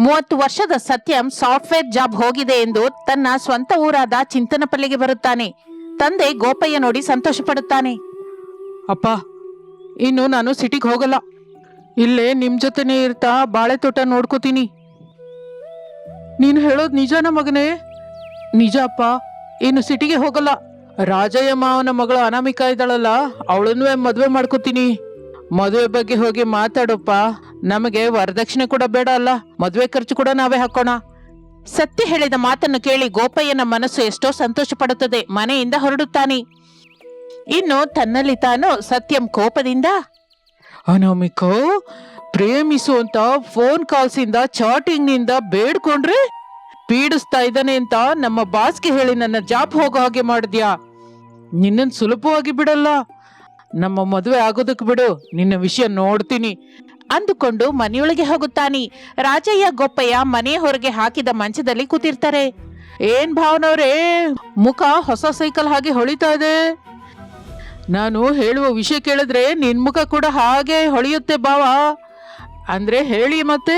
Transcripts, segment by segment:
30 ವರ್ಷದ ಸತ್ಯಂ software job ಹೋಗಿದೆ ಎಂದು ತನ್ನ ಸ್ವಂತ ಊರಾದ ಚಿಂತನಪಲ್ಲಿಗೆ ಬರುತ್ತಾನೆ. ತಂದೆ ಗೋಪಯ್ಯ ನೋಡಿ ಸಂತೋಷ ಪಡುತ್ತಾನೆ. ಅಪ್ಪ, ಇನ್ನು ನಾನು ಸಿಟಿಗೆ ಹೋಗಲ್ಲ. ಇಲ್ಲೇ ನಿಮ್ ಜೊತೆನೇ ಇರ್ತಾ ಬಾಳೆ ತೋಟ ನೋಡ್ಕೋತೀನಿ. ನೀನು ಹೇಳೋದು ನಿಜಾನ ಮಗನೇ? ನಿಜ ಅಪ್ಪ, ಇನ್ನು ಸಿಟಿಗೆ ಹೋಗಲ್ಲ. ರಾಜಯ್ಯ ಮಾವನ ಮಗಳು ಅನಾಮಿಕಾ ಇದ್ದಾಳಲ್ಲ, ಅವಳನ್ನೇ ಮದುವೆ ಮಾಡ್ಕೋತೀನಿ. ಮದುವೆ ಬಗ್ಗೆ ಹೋಗಿ ಮಾತಾಡಪ್ಪ. ನಮಗೆ ವರದಕ್ಷಿಣೆ ಕೂಡ ಬೇಡ ಅಲ್ಲ, ಮದುವೆ ಖರ್ಚು ಕೂಡ ನಾವೇ ಹಾಕೋಣ. ಸತ್ಯ ಹೇಳಿದ ಮಾತನ್ನು ಕೇಳಿ ಗೋಪಯ್ಯನ ಮನಸ್ಸು ಎಷ್ಟೋ ಸಂತೋಷ ಪಡುತ್ತದೆ. ಮನೆಯಿಂದ ಹೊರಡುತ್ತಾನೆ. ಇನ್ನು ತನ್ನಲ್ಲಿ ತಾನು ಸತ್ಯಂ ಕೋಪದಿಂದ, ಅನಾಮಿಕಾ, ಪ್ರೇಮಿಸುವಂತ ಫೋನ್ ಕಾಲ್ಸ್ ಇಂದ ಚಾಟಿಂಗ್ ನಿಂದ ಬೇಡ್ಕೊಂಡ್ರೆ ಪೀಡಿಸ್ತಾ ಇದ್ದಾನೆ ಅಂತ ನಮ್ಮ ಬಾಸ್ಗೆ ಹೇಳಿ ನನ್ನ ಜಾಬ್ ಹೋಗೋ ಹಾಗೆ ಮಾಡಿದ್ಯಾ? ನಿನ್ನನ್ ಸುಲಭವಾಗಿ ಬಿಡಲ್ಲ. ನಮ್ಮ ಮದುವೆ ಆಗೋದಕ್ಕೆ ಬಿಡು, ನಿನ್ನ ವಿಷಯ ನೋಡ್ತೀನಿ ಅಂದುಕೊಂಡು ಮನೆಯೊಳಗೆ ಹೋಗುತ್ತಾನೆ. ರಾಜಯ್ಯ ಗೋಪಯ್ಯ ಮನೆಯ ಹೊರಗೆ ಹಾಕಿದ ಮಂಚದಲ್ಲಿ ಕೂತಿರ್ತಾರೆ. ಏನ್ ಭಾವನವ್ರೇ, ಮುಖ ಹೊಸ ಸೈಕಲ್ ಹಾಗೆ ಹೊಳಿತಾ ಇದೆ. ನಾನು ಹೇಳುವ ವಿಷಯ ಕೇಳಿದ್ರೆ ನಿನ್ ಮುಖ ಕೂಡ ಹಾಗೆ ಹೊಳೆಯುತ್ತೆ ಭಾವ. ಅಂದ್ರೆ ಹೇಳಿ ಮತ್ತೆ.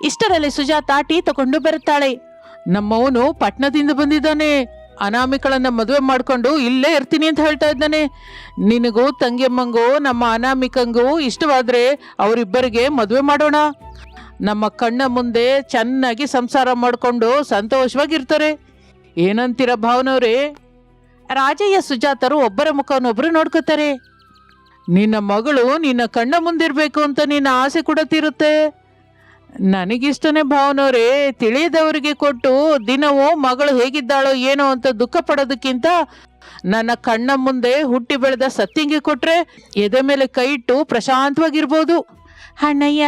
ಇಷ್ಟರಲ್ಲಿ ಸುಜಾತ ಟೀ ತಗೊಂಡು ಬರುತ್ತಾಳೆ. ನಮ್ಮವನು ಪಟ್ನದಿಂದ ಬಂದಿದ್ದಾನೆ. ಅನಾಮಿಕಳನ್ನ ಮದುವೆ ಮಾಡ್ಕೊಂಡು ಇಲ್ಲೇ ಇರ್ತೀನಿ ಅಂತ ಹೇಳ್ತಾ ಇದ್ದಾನೆ. ನಿನಗೂ ತಂಗಿಯಮ್ಮಂಗೂ ನಮ್ಮ ಅನಾಮಿಕಂಗೂ ಇಷ್ಟವಾದ್ರೆ ಅವರಿಬ್ಬರಿಗೆ ಮದುವೆ ಮಾಡೋಣ. ನಮ್ಮ ಕಣ್ಣ ಮುಂದೆ ಚೆನ್ನಾಗಿ ಸಂಸಾರ ಮಾಡ್ಕೊಂಡು ಸಂತೋಷವಾಗಿರ್ತಾರೆ. ಏನಂತೀರ ಭಾವನವ್ರೆ? ರಾಜಯ್ಯ ಸುಜಾತರು ಒಬ್ಬರ ಮುಖವನ್ನೊಬ್ರು ನೋಡ್ಕೋತಾರೆ. ನಿನ್ನ ಮಗಳು ನಿನ್ನ ಕಣ್ಣ ಮುಂದಿರ್ಬೇಕು ಅಂತ ನಿನ್ನ ಆಸೆ ಕೂಡ ತೀರುತ್ತೆ. ನನಗಿಷ್ಟನೇ ಭಾವನವ್ರೆ. ತಿಳಿಯದವರಿಗೆ ಕೊಟ್ಟು ದಿನವೂ ಮಗಳು ಹೇಗಿದ್ದಾಳೋ ಏನೋ ಅಂತ ದುಃಖ ಪಡೋದಕ್ಕಿಂತ ನನ್ನ ಕಣ್ಣ ಮುಂದೆ ಹುಟ್ಟಿ ಬೆಳೆದ ಸತ್ತಿಂಗೆ ಕೊಟ್ರೆ ಎದೆ ಮೇಲೆ ಕೈ ಇಟ್ಟು ಪ್ರಶಾಂತವಾಗಿರ್ಬೋದು. ಅಣ್ಣಯ್ಯ,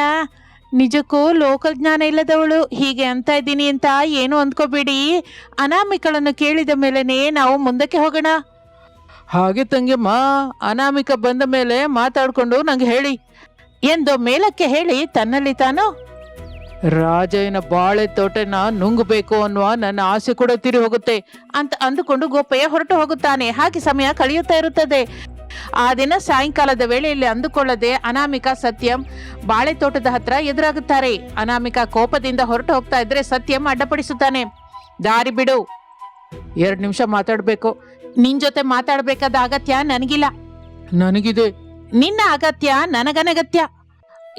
ನಿಜಕ್ಕೂ ಲೋಕಲ್ ಜ್ಞಾನ ಇಲ್ಲದವಳು ಹೀಗೆ ಅಂತ ಇದ್ದೀನಿ ಅಂತ ಏನು ಅಂದ್ಕೋಬೇಡಿ. ಅನಾಮಿಕಳನ್ನು ಕೇಳಿದ ಮೇಲೆನೆ ನಾವು ಮುಂದಕ್ಕೆ ಹೋಗೋಣ. ಹಾಗೆ ತಂಗಿಯಮ್ಮ, ಅನಾಮಿಕ ಬಂದ ಮೇಲೆ ಮಾತಾಡ್ಕೊಂಡು ನಂಗೆ ಹೇಳಿ ಎಂದು ಮೇಲಕ್ಕೆ ಹೇಳಿ ತನ್ನಲ್ಲಿ ತಾನು, ರಾಜಯ್ಯನ ಬಾಳೆ ತೋಟನ ನುಂಗಬೇಕು ಅನ್ನುವ ನನ್ನ ಆಸೆ ಕೂಡ ತೀರಿ ಹೋಗುತ್ತೆ ಅಂತ ಅಂದುಕೊಂಡು ಗೋಪಯ್ಯ ಹೊರಟು ಹೋಗುತ್ತಾನೆ. ಹಾಗೆ ಸಮಯ ಕಳೆಯುತ್ತಾ ಇರುತ್ತದೆ. ಆ ದಿನ ಸಾಯಂಕಾಲದ ವೇಳೆಯಲ್ಲಿ ಅಂದುಕೊಳ್ಳದೆ ಅನಾಮಿಕಾ ಸತ್ಯಂ ಬಾಳೆ ತೋಟದ ಹತ್ರ ಎದುರಾಗುತ್ತಾರೆ. ಅನಾಮಿಕಾ ಕೋಪದಿಂದ ಹೊರಟು ಹೋಗ್ತಾ ಇದ್ರೆ ಸತ್ಯಂ ಅಡ್ಡಪಡಿಸುತ್ತಾನೆ. ದಾರಿ ಬಿಡು, 2 ನಿಮಿಷ ಮಾತಾಡ್ಬೇಕು. ನಿನ್ ಜೊತೆ ಮಾತಾಡ್ಬೇಕಾದ ಅಗತ್ಯ ನನಗಿಲ್ಲ. ನನಗಿದೆ. ನಿನ್ನ ಅಗತ್ಯ ನನಗನಗತ್ಯ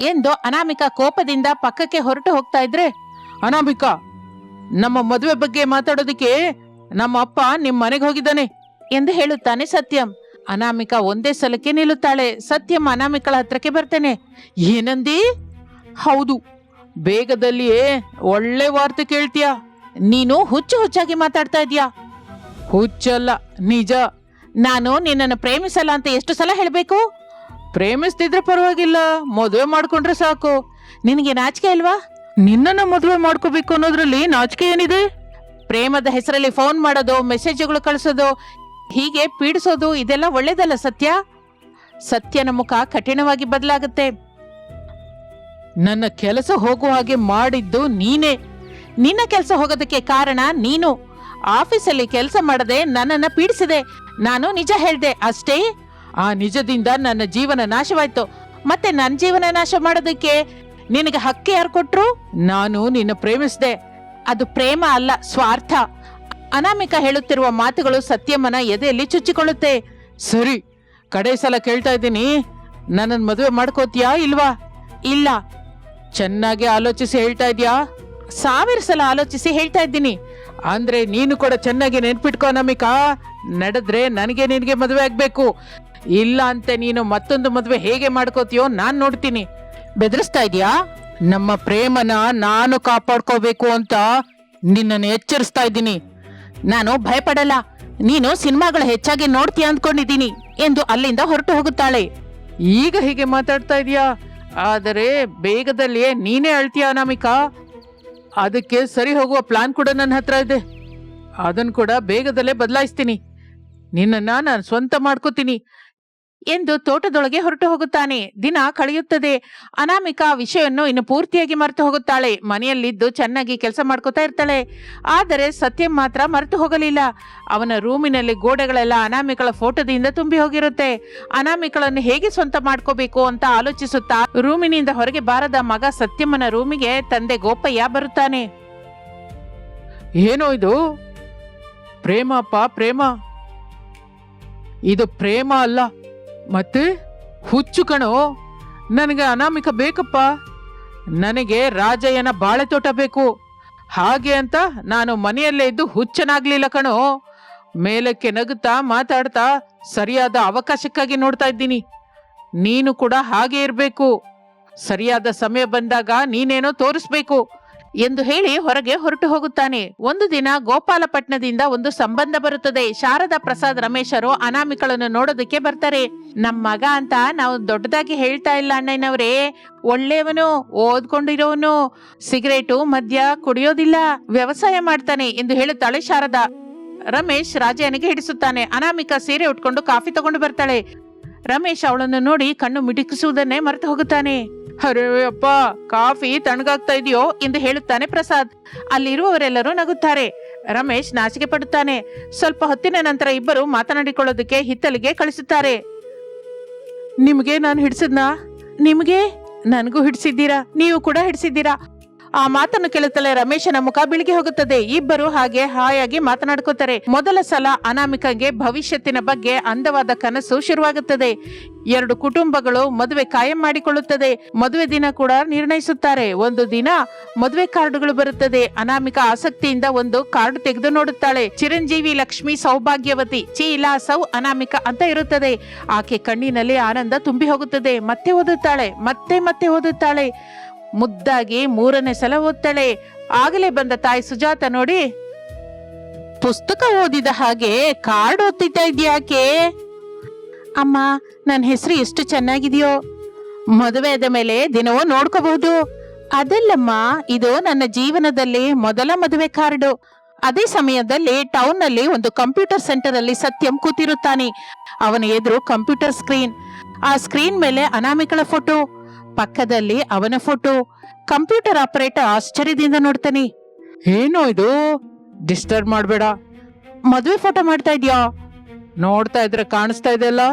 ಎಂದು ಅನಾಮಿಕಾ ಕೋಪದಿಂದ ಪಕ್ಕಕ್ಕೆ ಹೊರಟು ಹೋಗ್ತಾ ಇದ್ರೆ, ಅನಾಮಿಕಾ, ನಮ್ಮ ಮದುವೆ ಬಗ್ಗೆ ಮಾತಾಡೋದಕ್ಕೆ ನಮ್ಮ ಅಪ್ಪ ನಿಮ್ ಮನೆಗೆ ಹೋಗಿದ್ದಾನೆ ಎಂದು ಹೇಳುತ್ತಾನೆ ಸತ್ಯಂ. ಅನಾಮಿಕಾ ಒಂದೇ ಸಲಕ್ಕೆ ನಿಲ್ಲುತ್ತಾಳೆ. ಸತ್ಯಂ ಅನಾಮಿಕಳ ಹತ್ರಕ್ಕೆ ಬರ್ತೇನೆ. ಏನಂದಿ? ಹೌದು, ಬೇಗದಲ್ಲಿಯೇ ಒಳ್ಳೆ ವಾರ್ತೆ ಕೇಳ್ತೀಯ. ನೀನು ಹುಚ್ಚು ಹುಚ್ಚಾಗಿ ಮಾತಾಡ್ತಾ ಇದೀಯಾ? ಹುಚ್ಚಲ್ಲ, ನಿಜ. ನಾನು ನಿನ್ನನ್ನು ಪ್ರೇಮಿಸಲ್ಲ ಅಂತ ಎಷ್ಟು ಸಲ ಹೇಳ್ಬೇಕು? ಪ್ರೇಮಿಸ್ತಿದ್ರೆ ಪರವಾಗಿಲ್ಲ, ಮದುವೆ ಮಾಡ್ಕೊಂಡ್ರೆ ಸಾಕು. ನಿನಗೆ ನಾಚಿಕೆ ಅಲ್ವಾ? ನಿನ್ನನ್ನ ಮದುವೆ ಮಾಡ್ಕೋಬೇಕು ಅನ್ನೋದ್ರಲ್ಲಿ ನಾಚಿಕೆ ಏನಿದೆ? ಪ್ರೇಮದ ಹೆಸರಲ್ಲಿ ಫೋನ್ ಮಾಡೋದು, ಮೆಸೇಜ್ಗಳು ಕಳಿಸೋದು, ಹೀಗೆ ಪೀಡಿಸೋದು ಇದೆಲ್ಲ ಒಳ್ಳೇದಲ್ಲ ಸತ್ಯ. ಸತ್ಯನ ಮುಖ ಕಠಿಣವಾಗಿ ಬದಲಾಗುತ್ತೆ. ನನ್ನ ಕೆಲಸ ಹೋಗುವ ಹಾಗೆ ಮಾಡಿದ್ದು ನೀನೇ. ನಿನ್ನ ಕೆಲಸ ಹೋಗೋದಕ್ಕೆ ಕಾರಣ ನೀನು. ಆಫೀಸಲ್ಲಿ ಕೆಲಸ ಮಾಡದೆ ನನ್ನನ್ನ ಪೀಡಿಸಿದೆ. ನಾನು ನಿಜ ಹೇಳ್ದೆ ಅಷ್ಟೇ. ಆ ನಿಜದಿಂದ ನನ್ನ ಜೀವನ ನಾಶವಾಯ್ತು. ಮತ್ತೆ ನನ್ನ ಜೀವನ ನಾಶ ಮಾಡೋದಕ್ಕೆ ನಿನಗೆ ಹಕ್ಕಿ ಯಾರು ಕೊಟ್ರು? ನಾನು ನಿನ್ನ ಪ್ರೇಮಿಸಿದೆ. ಅದು ಪ್ರೇಮ ಅಲ್ಲ, ಸ್ವಾರ್ಥ. ಅನಾಮಿಕಾ ಹೇಳುತ್ತಿರುವ ಮಾತುಗಳು ಸತ್ಯಮ್ಮನ ಎದೆಯಲ್ಲಿ ಚುಚ್ಚಿಕೊಳ್ಳುತ್ತೆ. ಸರಿ, ಕಡೆ ಸಲ ಕೇಳ್ತಾ ಇದ್ದೀನಿ, ನನ್ನನ್ ಮದುವೆ ಮಾಡ್ಕೋತೀಯಾ ಇಲ್ವಾ? ಇಲ್ಲ. ಚೆನ್ನಾಗಿ ಆಲೋಚಿಸಿ ಹೇಳ್ತಾ ಇದ್ಯಾ? 1000 ಸಲ ಆಲೋಚಿಸಿ ಹೇಳ್ತಾ ಇದ್ದೀನಿ. ಅಂದ್ರೆ ನೀನು ಕೂಡ ಚೆನ್ನಾಗಿ ನೆನ್ಪಿಟ್ಕೋ ಅನಾಮಿಕಾ. ನಡೆದ್ರೆ ನನಗೆ ನಿನಗೆ ಮದುವೆ ಆಗ್ಬೇಕು. ಇಲ್ಲ ಅಂತೆ ನೀನು ಮತ್ತೊಂದು ಮದುವೆ ಹೇಗೆ ಮಾಡ್ಕೋತೀಯೋ ನಾನ್ ನೋಡ್ತೀನಿ. ಬೆದರಿಸ್ತಾ ಇದೀಯಾ? ನಮ್ಮ ಪ್ರೇಮನ ನಾನು ಕಾಪಾಡ್ಕೋಬೇಕು ಅಂತ ನಿನ್ನನ್ನು ಎಚ್ಚರಿಸ್ತಾ ಇದ್ದೀನಿ. ನಾನು ಭಯಪಡಲ್ಲ. ನೀನು ಸಿನಿಮಾಗಳು ಹೆಚ್ಚಾಗಿ ನೋಡ್ತೀಯ ಅಂದ್ಕೊಂಡಿದ್ದೀನಿ ಎಂದು ಅಲ್ಲಿಂದ ಹೊರಟು ಹೋಗುತ್ತಾಳೆ. ಈಗ ಹೀಗೆ ಮಾತಾಡ್ತಾ ಇದೀಯಾ? ಆದರೆ ಬೇಗದಲ್ಲಿಯೇ ನೀನೇ ಅಳ್ತೀಯ ಅನಾಮಿಕಾ. ಅದಕ್ಕೆ ಸರಿ ಹೋಗುವ ಪ್ಲಾನ್ ಕೂಡ ನನ್ನ ಹತ್ರ ಇದೆ. ಅದನ್ನು ಕೂಡ ಬೇಗದಲ್ಲೇ ಬದಲಾಯಿಸ್ತೀನಿ. ನಿನ್ನನ್ನ ನಾನು ಸ್ವಂತ ಮಾಡ್ಕೋತೀನಿ. ಎಂದು ತೋಟದೊಳಗೆ ಹೊರಟು ಹೋಗುತ್ತಾನೆ. ದಿನ ಕಳೆಯುತ್ತದೆ. ಅನಾಮಿಕಾ ಆ ವಿಷಯವನ್ನು ಇನ್ನು ಪೂರ್ತಿಯಾಗಿ ಮರೆತು ಹೋಗುತ್ತಾಳೆ. ಮನೆಯಲ್ಲಿದ್ದು ಚೆನ್ನಾಗಿ ಕೆಲಸ ಮಾಡ್ಕೋತಾ ಇರ್ತಾಳೆ. ಆದರೆ ಸತ್ಯಂ ಮಾತ್ರ ಮರೆತು ಹೋಗಲಿಲ್ಲ. ಅವನ ರೂಮಿನಲ್ಲಿ ಗೋಡೆಗಳೆಲ್ಲ ಅನಾಮಿಕಳ ಫೋಟೋದಿಂದ ತುಂಬಿ ಹೋಗಿರುತ್ತೆ. ಅನಾಮಿಕಳನ್ನು ಹೇಗೆ ಸ್ವಂತ ಮಾಡ್ಕೋಬೇಕು ಅಂತ ಆಲೋಚಿಸುತ್ತಾ ರೂಮಿನಿಂದ ಹೊರಗೆ ಬಾರದ ಮಗ ಸತ್ಯಮ್ಮನ ರೂಮಿಗೆ ತಂದೆ ಗೋಪಯ್ಯ ಬರುತ್ತಾನೆ. ಏನೋ ಇದು? ಪ್ರೇಮ ಅಪ್ಪ, ಪ್ರೇಮ. ಇದು ಪ್ರೇಮ ಅಲ್ಲ, ಮತ್ತೆ ಹುಚ್ಚು ಕಣೋ. ನನಗೆ ಅನಾಮಿಕ ಬೇಕಪ್ಪ. ನನಗೆ ರಾಜಯ್ಯನ ಬಾಳೆ ತೋಟ ಬೇಕು. ಹಾಗೆ ಅಂತ ನಾನು ಮನೆಯಲ್ಲೇ ಇದ್ದು ಹುಚ್ಚನಾಗ್ಲಿಲ್ಲ ಕಣೋ. ಮೇಲಕ್ಕೆ ನಗುತ್ತಾ ಮಾತಾಡ್ತಾ ಸರಿಯಾದ ಅವಕಾಶಕ್ಕಾಗಿ ನೋಡ್ತಾ ಇದ್ದೀನಿ. ನೀನು ಕೂಡ ಹಾಗೆ ಇರಬೇಕು. ಸರಿಯಾದ ಸಮಯ ಬಂದಾಗ ನೀನೇನೋ ತೋರಿಸ್ಬೇಕು ಎಂದು ಹೇಳಿ ಹೊರಗೆ ಹೊರಟು ಹೋಗುತ್ತಾನೆ. ಒಂದು ದಿನ ಗೋಪಾಲಪಟ್ಟಣದಿಂದ ಒಂದು ಸಂಬಂಧ ಬರುತ್ತದೆ. ಶಾರದಾ ಪ್ರಸಾದ್ ರಮೇಶರು ಅನಾಮಿಕಳನ್ನು ನೋಡೋದಕ್ಕೆ ಬರ್ತಾರೆ. ನಮ್ ಮಗ ಅಂತ ನಾವು ದೊಡ್ಡದಾಗಿ ಹೇಳ್ತಾ ಇಲ್ಲ ಅಣ್ಣಯ್ಯನವರೇ. ಒಳ್ಳೆಯವನು, ಓದ್ಕೊಂಡಿರೋನು, ಸಿಗರೇಟು ಮದ್ಯ ಕುಡಿಯೋದಿಲ್ಲ, ವ್ಯವಸಾಯ ಮಾಡ್ತಾನೆ ಎಂದು ಹೇಳುತ್ತಾಳೆ ಶಾರದಾ. ರಮೇಶ್ ರಾಜಯ್ಯನಿಗೆ ಹಿಡಿಸುತ್ತಾನೆ. ಅನಾಮಿಕಾ ಸೀರೆ ಉಟ್ಕೊಂಡು ಕಾಫಿ ತಗೊಂಡು ಬರ್ತಾಳೆ. ರಮೇಶ್ ಅವಳನ್ನು ನೋಡಿ ಕಣ್ಣು ಮಿಟುಕಿಸುವುದನ್ನೇ ಮರೆತು ಹೋಗುತ್ತಾನೆ. ಅರೆ ಅಪ್ಪ, ಕಾಫಿ ತಣ್ಣಗಾಗ್ತಾ ಇದೆಯೋ ಎಂದು ಹೇಳುತ್ತಾನೆ ಪ್ರಸಾದ್. ಅಲ್ಲಿರುವವರೆಲ್ಲರೂ ನಗುತ್ತಾರೆ. ರಮೇಶ್ ನಾಚಿಕೆ ಪಡುತ್ತಾನೆ. ಸ್ವಲ್ಪ ಹೊತ್ತಿನ ನಂತರ ಇಬ್ಬರು ಮಾತನಾಡಿಕೊಳ್ಳೋದಕ್ಕೆ ಹಿತ್ತಲಿಗೆ ಕಳಿಸುತ್ತಾರೆ. ನಿಮ್ಗೆ ನಾನು ಹಿಡ್ಸಿದ್ನಾ? ನಿಮ್ಗೆ? ನನಗೂ ಹಿಡಿಸಿದ್ದೀರಾ, ನೀವು ಕೂಡ ಹಿಡಿಸಿದ್ದೀರಾ. ಆ ಮಾತನ್ನು ಕೇಳುತ್ತಲೇ ರಮೇಶನ ಮುಖ ಬಿಳಿಗೆ ಹೋಗುತ್ತದೆ. ಇಬ್ಬರು ಹಾಗೆ ಹಾಯಾಗಿ ಮಾತನಾಡ್ಕೋತಾರೆ. ಮೊದಲ ಸಲ ಅನಾಮಿಕಂಗೆ ಭವಿಷ್ಯತ್ತಿನ ಬಗ್ಗೆ ಅಂದವಾದ ಕನಸು ಶುರುವಾಗುತ್ತದೆ. ಎರಡು ಕುಟುಂಬಗಳು ಮದುವೆ ಕಾಯಂ ಮಾಡಿಕೊಳ್ಳುತ್ತದೆ. ಮದುವೆ ದಿನ ಕೂಡ ನಿರ್ಣಯಿಸುತ್ತಾರೆ. ಒಂದು ದಿನ ಮದುವೆ ಕಾರ್ಡುಗಳು ಬರುತ್ತದೆ. ಅನಾಮಿಕಾ ಆಸಕ್ತಿಯಿಂದ ಒಂದು ಕಾರ್ಡ್ ತೆಗೆದು ನೋಡುತ್ತಾಳೆ. ಚಿರಂಜೀವಿ ಲಕ್ಷ್ಮಿ ಸೌಭಾಗ್ಯವತಿ ಚೀಲಾ ಸೌ ಅನಾಮಿಕಾ ಅಂತ ಇರುತ್ತದೆ. ಆಕೆ ಕಣ್ಣಿನಲ್ಲಿ ಆನಂದ ತುಂಬಿ ಹೋಗುತ್ತದೆ. ಮತ್ತೆ ಓದುತ್ತಾಳೆ, ಮತ್ತೆ ಓದುತ್ತಾಳೆ. ಮುದ್ದಾಗಿ 3ನೇ ಸಲ ಓದ್ತಾಳೆ. ಆಗಲೇ ಬಂದ ತಾಯಿ ಸುಜಾತ ನೋಡಿ, ಪುಸ್ತಕ ಓದಿದ ಹಾಗೆ ಕಾರ್ಡ್ ಓದ್ತಿದ್ದ ಇದ್ಯಾಕೆ? ಅಮ್ಮ, ನನ್ನ ಹೆಸರು ಎಷ್ಟು ಚೆನ್ನಾಗಿದೆಯೋ. ಮದುವೆ ಆದ ಮೇಲೆ ದಿನವೂ ನೋಡ್ಕೋಬಹುದು. ಅದಲ್ಲಮ್ಮ, ಇದು ನನ್ನ ಜೀವನದಲ್ಲಿ ಮೊದಲ ಮದುವೆ ಕಾರ್ಡು. ಅದೇ ಸಮಯದಲ್ಲಿ ಟೌನ್ ನಲ್ಲಿ ಒಂದು ಕಂಪ್ಯೂಟರ್ ಸೆಂಟರ್ ಅಲ್ಲಿ ಸತ್ಯಂ ಕೂತಿರುತ್ತಾನೆ. ಅವನ ಎದುರು ಕಂಪ್ಯೂಟರ್ ಸ್ಕ್ರೀನ್. ಆ ಸ್ಕ್ರೀನ್ ಮೇಲೆ ಅನಾಮಿಕಳ ಫೋಟೋ, ಪಕ್ಕದಲ್ಲಿ ಅವನ ಫೋಟೋ. ಕಂಪ್ಯೂಟರ್ ಆಪರೇಟರ್ ಆಶ್ಚರ್ಯದಿಂದ ನೋಡ್ತಾನೆ. ಏನೋ ಇದು? ಡಿಸ್ಟರ್ಬ್ ಮಾಡಬೇಡ. ಮದುವೆ ಫೋಟೋ ಮಾಡ್ತಾ ಇದ್ಯಾ? ನೋಡ್ತಾ ಇದ್ರೆ ಕಾಣಿಸ್ತಾ ಇದೆಯಲ್ಲ.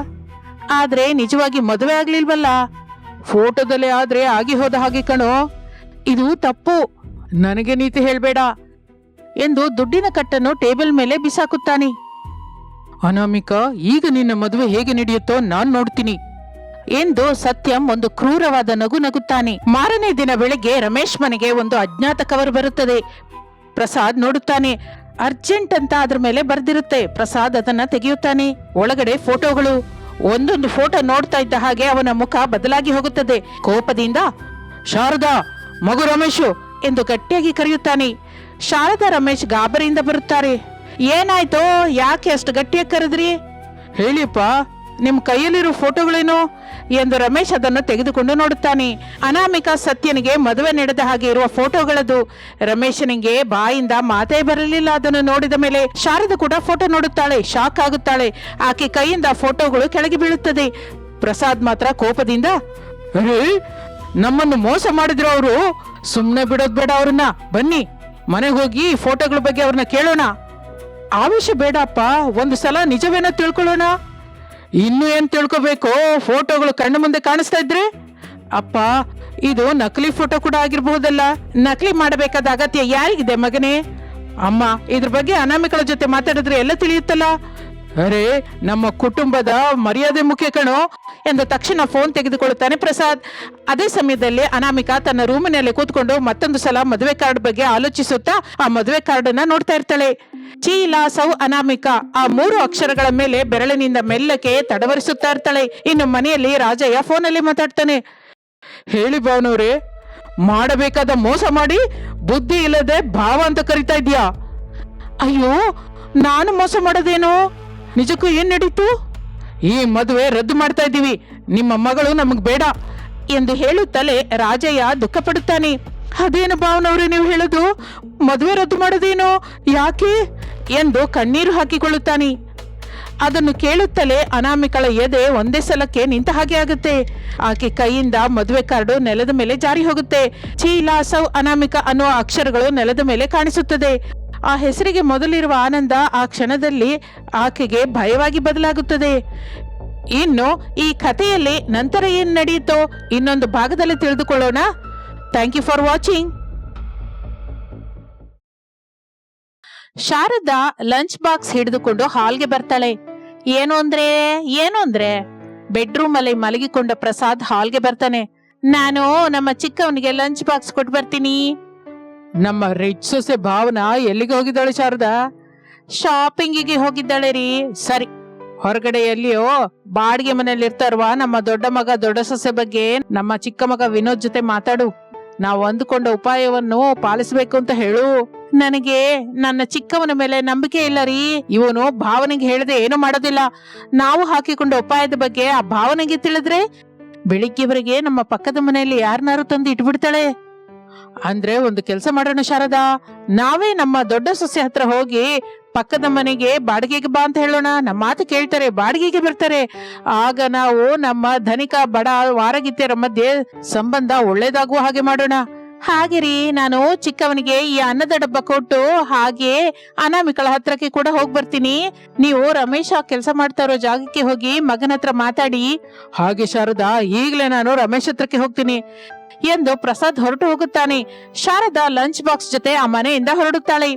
ಆದ್ರೆ ನಿಜವಾಗಿ ಮದುವೆ ಆಗ್ಲಿಲ್ವಲ್ಲ. ಫೋಟೋದಲ್ಲಿ ಆದ್ರೆ ಆಗಿ ಹೋದ ಹಾಗೆ ಕಣೋ. ಇದು ತಪ್ಪು. ನನಗೆ ನೀತಿ ಹೇಳ್ಬೇಡ ಎಂದು ದುಡ್ಡಿನ ಕಟ್ಟನ್ನು ಟೇಬಲ್ ಮೇಲೆ ಬಿಸಾಕುತ್ತಾನೆ. ಅನಾಮಿಕಾ, ಈಗ ನಿನ್ನ ಮದುವೆ ಹೇಗೆ ನಡೆಯುತ್ತೋ ನಾನ್ ನೋಡ್ತೀನಿ ಎಂದು ಸತ್ಯಂ ಒಂದು ಕ್ರೂರವಾದ ನಗು ನಗುತ್ತಾನೆ. ಮಾರನೇ ದಿನ ಬೆಳಿಗ್ಗೆ ರಮೇಶ್ ಮನೆಗೆ ಒಂದು ಅಜ್ಞಾತ ಕವರ್ ಬರುತ್ತದೆ. ಪ್ರಸಾದ್ ನೋಡುತ್ತಾನೆ. ಅರ್ಜೆಂಟ್ ಅಂತ ಅದ್ರ ಮೇಲೆ ಬರ್ದಿರುತ್ತೆ. ಪ್ರಸಾದ್ ಅದನ್ನ ತೆಗೆಯುತ್ತಾನೆ. ಒಳಗಡೆ ಫೋಟೋಗಳು. ಒಂದೊಂದು ಫೋಟೋ ನೋಡ್ತಾ ಇದ್ದ ಹಾಗೆ ಅವನ ಮುಖ ಬದಲಾಗಿ ಹೋಗುತ್ತದೆ. ಕೋಪದಿಂದ, ಶಾರದಾ, ಮಗು ರಮೇಶು ಎಂದು ಗಟ್ಟಿಯಾಗಿ ಕರೆಯುತ್ತಾನೆ. ಶಾರದಾ ರಮೇಶ್ ಗಾಬರಿಯಿಂದ ಬರುತ್ತಾರೆ. ಏನಾಯ್ತೋ? ಯಾಕೆ ಅಷ್ಟು ಗಟ್ಟಿಯಾಗಿ ಕರೆದ್ರಿ? ಹೇಳಿಯಪ್ಪ, ನಿಮ್ ಕೈಯಲ್ಲಿರೋ ಫೋಟೋಗಳೇನು ಎಂದು ರಮೇಶ್ ಅದನ್ನು ತೆಗೆದುಕೊಂಡು ನೋಡುತ್ತಾನೆ. ಅನಾಮಿಕಾ ಸತ್ಯನಿಗೆ ಮದುವೆ ನಡೆದ ಹಾಗೆ ಇರುವ ಫೋಟೋಗಳದು. ರಮೇಶನಿಗೆ ಬಾಯಿಂದ ಮಾತೇ ಬರಲಿಲ್ಲ. ಅದನ್ನು ನೋಡಿದ ಮೇಲೆ ಶಾರದಾ ಕೂಡ ಫೋಟೋ ನೋಡುತ್ತಾಳೆ. ಶಾಕ್ ಆಗುತ್ತಾಳೆ. ಆಕೆ ಕೈಯಿಂದ ಫೋಟೋಗಳು ಕೆಳಗೆ ಬೀಳುತ್ತದೆ. ಪ್ರಸಾದ್ ಮಾತ್ರ ಕೋಪದಿಂದ, ಅರೇ, ನಮ್ಮನ್ನು ಮೋಸ ಮಾಡಿದ್ರು ಅವರು. ಸುಮ್ನೆ ಬಿಡೋದ್ ಬೇಡ ಅವ್ರನ್ನ. ಬನ್ನಿ ಮನೆಗೆ ಹೋಗಿ ಫೋಟೋಗಳ ಬಗ್ಗೆ ಅವ್ರನ್ನ ಕೇಳೋಣ. ಆವೇಶ ಬೇಡಪ್ಪ, ಒಂದು ಸಲ ನಿಜವೇನೋ ತಿಳ್ಕೊಳ್ಳೋಣ. ಇನ್ನು ಏನ್ ತಿಳ್ಕೋಬೇಕು? ಫೋಟೋಗಳು ಕಣ್ಣು ಮುಂದೆ ಕಾಣಿಸ್ತಾ ಇದ್ರೆ? ಅಪ್ಪ, ಇದು ನಕಲಿ ಫೋಟೋ ಕೂಡ ಆಗಿರಬಹುದಲ್ಲ. ನಕಲಿ ಮಾಡಬೇಕಾದ ಅಗತ್ಯ ಯಾರಿಗಿದೆ ಮಗನೇ? ಅಮ್ಮ, ಇದ್ರ ಬಗ್ಗೆ ಅನಾಮಿಕಳ ಜೊತೆ ಮಾತಾಡಿದ್ರೆ ಎಲ್ಲ ತಿಳಿಯುತ್ತಲ್ಲ. ಅರೆ, ನಮ್ಮ ಕುಟುಂಬದ ಮರ್ಯಾದೆ ಮುಖ್ಯ ಕಣೋ ಎಂದು ತಕ್ಷಣ ಫೋನ್ ತೆಗೆದುಕೊಳ್ಳುತ್ತಾನೆ ಪ್ರಸಾದ್. ಅದೇ ಸಮಯದಲ್ಲಿ ಅನಾಮಿಕಾ ತನ್ನ ರೂಮಿನಲ್ಲಿ ಕೂತ್ಕೊಂಡು ಮತ್ತೊಂದು ಸಲ ಮದುವೆ ಕಾರ್ಡ್ ಬಗ್ಗೆ ಆಲೋಚಿಸುತ್ತಾ ಆ ಮದುವೆ ಕಾರ್ಡ್ ಅನ್ನ ನೋಡ್ತಾ ಇರ್ತಾಳೆ. ಚೀಲಾ ಸೌ ಅನಾಮಿಕಾ ಆ 3 ಅಕ್ಷರಗಳ ಮೇಲೆ ಬೆರಳಿನಿಂದ ಮೆಲ್ಲಕ್ಕೆ ತಡವರಿಸುತ್ತಾ ಇರ್ತಾಳೆ. ಇನ್ನು ಮನೆಯಲ್ಲಿ ರಾಜಯ್ಯ ಫೋನಲ್ಲಿ ಮಾತಾಡ್ತಾನೆ. ಹೇಳಿ ಭಾವನವ್ರೆ, ಮಾಡಬೇಕಾದ ಮೋಸ ಮಾಡಿ ಬುದ್ಧಿ ಇಲ್ಲದೆ ಭಾವ ಅಂತ ಕರಿತಾ ಇದ್ಯಾ? ಅಯ್ಯೋ, ನಾನು ಮೋಸ ಮಾಡೋದೇನು? ನಿಜಕ್ಕೂ ಏನ್ ನಡೀತು? ಈ ಮದುವೆ ರದ್ದು ಮಾಡ್ತಾ ಇದ್ದೀವಿ. ನಿಮ್ಮ ಮಗಳು ನಮಗ್ ಬೇಡ ಎಂದು ಹೇಳುತ್ತಲೇ ರಾಜಯ್ಯ ದುಃಖ ಪಡುತ್ತಾನೆ. ಅದೇನು ಭಾವನವ್ರೆ ನೀವು ಹೇಳೋದು? ಮದುವೆ ರದ್ದು ಮಾಡೋದೇನು? ಯಾಕೆ ಎಂದು ಕಣ್ಣೀರು ಹಾಕಿಕೊಳ್ಳುತ್ತಾನೆ. ಅದನ್ನು ಕೇಳುತ್ತಲೇ ಅನಾಮಿಕಳ ಎದೆ ಒಂದೇ ಸಲಕ್ಕೆ ನಿಂತ ಹಾಗೆ ಆಗುತ್ತೆ. ಆಕೆ ಕೈಯಿಂದ ಮದುವೆ ಕಾರ್ಡು ನೆಲದ ಮೇಲೆ ಜಾರಿ ಹೋಗುತ್ತೆ. ಚೀಲಾಸೌ ಅನಾಮಿಕ ಅನ್ನುವ ಅಕ್ಷರಗಳು ನೆಲದ ಮೇಲೆ ಕಾಣಿಸುತ್ತದೆ. ಆ ಹೆಸರಿಗೆ ಮೊದಲಿರುವ ಆನಂದ ಆ ಕ್ಷಣದಲ್ಲಿ ಆಕೆಗೆ ಭಯವಾಗಿ ಬದಲಾಗುತ್ತದೆ. ಇನ್ನು ಈ ಕಥೆಯಲ್ಲಿ ನಂತರ ಏನ್ ನಡೆಯುತ್ತೋ ಇನ್ನೊಂದು ಭಾಗದಲ್ಲಿ ತಿಳಿದುಕೊಳ್ಳೋಣ. Thank you for watching. Sharada lunch box ಹಿಡಿದುಕೊಂಡು ಹಾಲ್ಗೆ ಬರ್ತಾಳೆ. ಏನು ಅಂದ್ರೆ ಬೆಡ್ರೂಮ್ ಅಲ್ಲಿ ಮಲಗಿಕೊಂಡ ಪ್ರಸಾದ್ ಹಾಲ್ಗೆ ಬರ್ತಾನೆ. ನಾನು ನಮ್ಮ ಚಿಕ್ಕವನಿಗೆ ಲಂಚ್ ಬಾಕ್ಸ್ ಕೊಟ್ಟು ಬರ್ತೀನಿ. ನಮ್ಮ ರಿಚ್ ಸೊಸೆ ಭಾವನಾ ಎಲ್ಲಿಗೆ ಹೋಗಿದ್ದಾಳೆ ಶಾರದಾ? ಶಾಪಿಂಗಿಗೆ ಹೋಗಿದ್ದಾಳೆ ರೀ. ಸರಿ, ಹೊರಗಡೆ ಎಲ್ಲಿಯೋ ಬಾಡಿಗೆ ಮನೇಲಿ ಇರ್ತಾರವಾ ನಮ್ಮ ದೊಡ್ಡ ಮಗ ದೊಡ್ಡ ಸೊಸೆ ಬಗ್ಗೆ ನಮ್ಮ ಚಿಕ್ಕ ಮಗ ವಿನೋದ್ ಜೊತೆ ಮಾತಾಡು. ನಾವು ಅಂದುಕೊಂಡ ಉಪಾಯವನ್ನು ಪಾಲಿಸಬೇಕು ಅಂತ ಹೇಳು. ನನಗೆ ನನ್ನ ಚಿಕ್ಕವನ ಮೇಲೆ ನಂಬಿಕೆ ಇಲ್ಲ ರೀ. ಇವನು ಭಾವನೆಗೆ ಹೇಳದೆ ಏನು ಮಾಡೋದಿಲ್ಲ. ನಾವು ಹಾಕಿಕೊಂಡ ಉಪಾಯದ ಬಗ್ಗೆ ಆ ಭಾವನೆಗೆ ತಿಳಿದ್ರೆ ಬೆಳಿಗ್ಗೆವರೆಗೆ ನಮ್ಮ ಪಕ್ಕದ ಮನೆಯಲ್ಲಿ ಯಾರನ್ನಾರು ತಂದು ಇಟ್ಬಿಡ್ತಾಳೆ. ಅಂದ್ರೆ ಒಂದು ಕೆಲಸ ಮಾಡೋಣ ಶಾರದಾ, ನಾವೇ ನಮ್ಮ ದೊಡ್ಡ ಸೊಸೆ ಹತ್ರ ಹೋಗಿ ಪಕ್ಕದ ಮನೆಗೆ ಬಾಡಿಗೆಗೆ ಬಾ ಅಂತ ಹೇಳೋಣ. ನಮ್ಮ ಮಾತು ಕೇಳ್ತಾರೆ, ಬಾಡಿಗೆಗೆ ಬರ್ತಾರೆ. ಆಗ ನಾವು ನಮ್ಮ ಧನಿಕ ಬಡ ವಾರಗಿತ್ಯರ ಮಧ್ಯೆ ಸಂಬಂಧ ಒಳ್ಳೇದಾಗುವ ಹಾಗೆ ಮಾಡೋಣ. ಹಾಗೆ ರೀ, ನಾನು ಚಿಕ್ಕವನಿಗೆ ಈ ಅನ್ನದ ಡಬ್ಬ ಕೊಟ್ಟು ಹಾಗೆ ಅನಾಮಿಕಳ ಹತ್ರಕ್ಕೆ ಕೂಡ ಹೋಗಿ ಬರ್ತೀನಿ. ನೀವು ರಮೇಶ ಕೆಲಸ ಮಾಡ್ತಾ ಇರೋ ಜಾಗಕ್ಕೆ ಹೋಗಿ ಮಗನ ಹತ್ರ ಮಾತಾಡಿ. ಹಾಗೆ ಶಾರದಾ, ಈಗಲೇ ನಾನು ರಮೇಶ್ ಹತ್ರಕ್ಕೆ ಹೋಗ್ತೀನಿ ಎಂದು ಪ್ರಸಾದ್ ಹೊರಟು ಹೋಗುತ್ತಾನೆ. ಶಾರದಾ ಲಂಚ್ ಬಾಕ್ಸ್ ಜೊತೆ ಆ ಮನೆಯಿಂದ ಹೊರಡುತ್ತಾಳೆ.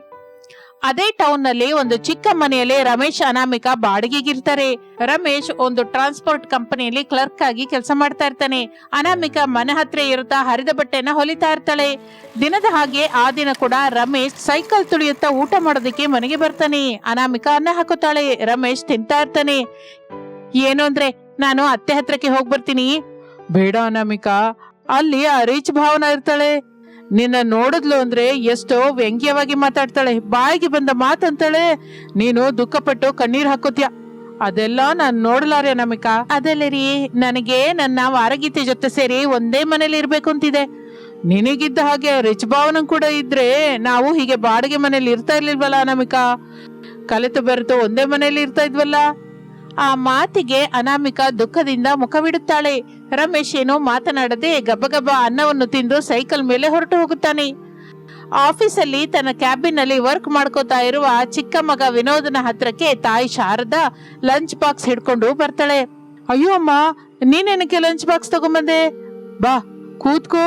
ಅದೇ ಟೌನ್ ನಲ್ಲಿ ಒಂದು ಚಿಕ್ಕ ಮನೆಯಲ್ಲಿ ರಮೇಶ್ ಅನಾಮಿಕಾ ಬಾಡಿಗೆಗಿರ್ತಾರೆ. ರಮೇಶ್ ಒಂದು ಟ್ರಾನ್ಸ್ಪೋರ್ಟ್ ಕಂಪನಿಯಲ್ಲಿ ಕ್ಲರ್ಕ್ ಆಗಿ ಕೆಲಸ ಮಾಡ್ತಾ ಇರ್ತಾನೆ. ಅನಾಮಿಕಾ ಮನೆ ಹತ್ರ ಇರುತ್ತಾ ಹರಿದ ಬಟ್ಟೆನ ಹೊಲಿತಾ ಇರ್ತಾಳೆ. ದಿನದ ಹಾಗೆ ಆ ದಿನ ಕೂಡ ರಮೇಶ್ ಸೈಕಲ್ ತುಳಿಯುತ್ತಾ ಊಟ ಮಾಡೋದಕ್ಕೆ ಮನೆಗೆ ಬರ್ತಾನೆ. ಅನಾಮಿಕಾ ಅನ್ನ ಹಾಕುತ್ತಾಳೆ. ರಮೇಶ್ ತಿಂತಾ ಇರ್ತಾನೆ. ಏನು ಅಂದ್ರೆ, ನಾನು ಅತ್ತೆ ಹತ್ರಕ್ಕೆ ಹೋಗಿ ಬರ್ತೀನಿ. ಬೇಡ ಅನಾಮಿಕಾ, ಅಲ್ಲಿ ಆ ರಿಚ್ ಭಾವನಾ ಇರ್ತಾಳೆ. ನಿನ್ನ ನೋಡಿದ್ಲು ಅಂದ್ರೆ ಎಷ್ಟೋ ವ್ಯಂಗ್ಯವಾಗಿ ಮಾತಾಡ್ತಾಳೆ, ಬಾಯಿಗೆ ಬಂದ ಮಾತಂತಾಳೆ. ನೀನು ದುಃಖಪಟ್ಟು ಕಣ್ಣೀರ್ ಹಾಕೋತ್ಯ. ಅದೆಲ್ಲ ನಾನ್ ನೋಡ್ಲಾರೆ ಅನಾಮಿಕಾ. ಅದೆಲ್ಲ ರೀ, ನನಗೆ ನನ್ನ ವಾರಗೀತೆ ಜೊತೆ ಸೇರಿ ಒಂದೇ ಮನೇಲಿ ಇರ್ಬೇಕು ಅಂತಿದೆ. ನಿನಗಿದ್ದ ಹಾಗೆ ರಿಚ್ ಭಾವನ ಕೂಡ ಇದ್ರೆ ನಾವು ಹೀಗೆ ಬಾಡಿಗೆ ಮನೇಲಿ ಇರ್ತಾ ಇರ್ಲಿಲ್ವಲ್ಲ ಅನಾಮಿಕಾ? ಕಲಿತು ಬೆರೆತು ಒಂದೇ ಮನೇಲಿ ಇರ್ತಾ ಇದ್ವಲ್ಲ. ಆ ಮಾತಿಗೆ ಅನಾಮಿಕಾ ದುಃಖದಿಂದ ಮುಖವಿಡುತ್ತಾಳೆ. ರಮೇಶ್ ಏನೋ ಮಾತನಾಡದೆ ಗಬ್ಬಗಬ್ಬ ಅನ್ನವನ್ನು ತಿಂದು ಸೈಕಲ್ ಮೇಲೆ ಹೊರಟು ಹೋಗುತ್ತಾನೆ. ಆಫೀಸಲ್ಲಿ ತನ್ನ ಕ್ಯಾಬಿನ್ ಅಲ್ಲಿ ವರ್ಕ್ ಮಾಡ್ಕೋತಾ ಇರುವ ಚಿಕ್ಕ ಮಗ ವಿನೋದನ ಹತ್ರಕ್ಕೆ ತಾಯಿ ಶಾರದಾ ಲಂಚ್ ಬಾಕ್ಸ್ ಹಿಡ್ಕೊಂಡು ಬರ್ತಾಳೆ. ಅಯ್ಯೋ ಅಮ್ಮ, ನೀನೇನಕ್ಕೆ ಲಂಚ್ ಬಾಕ್ಸ್ ತಗೊಂಬಂದೆ? ಬಾ ಕೂತ್ಕೋ.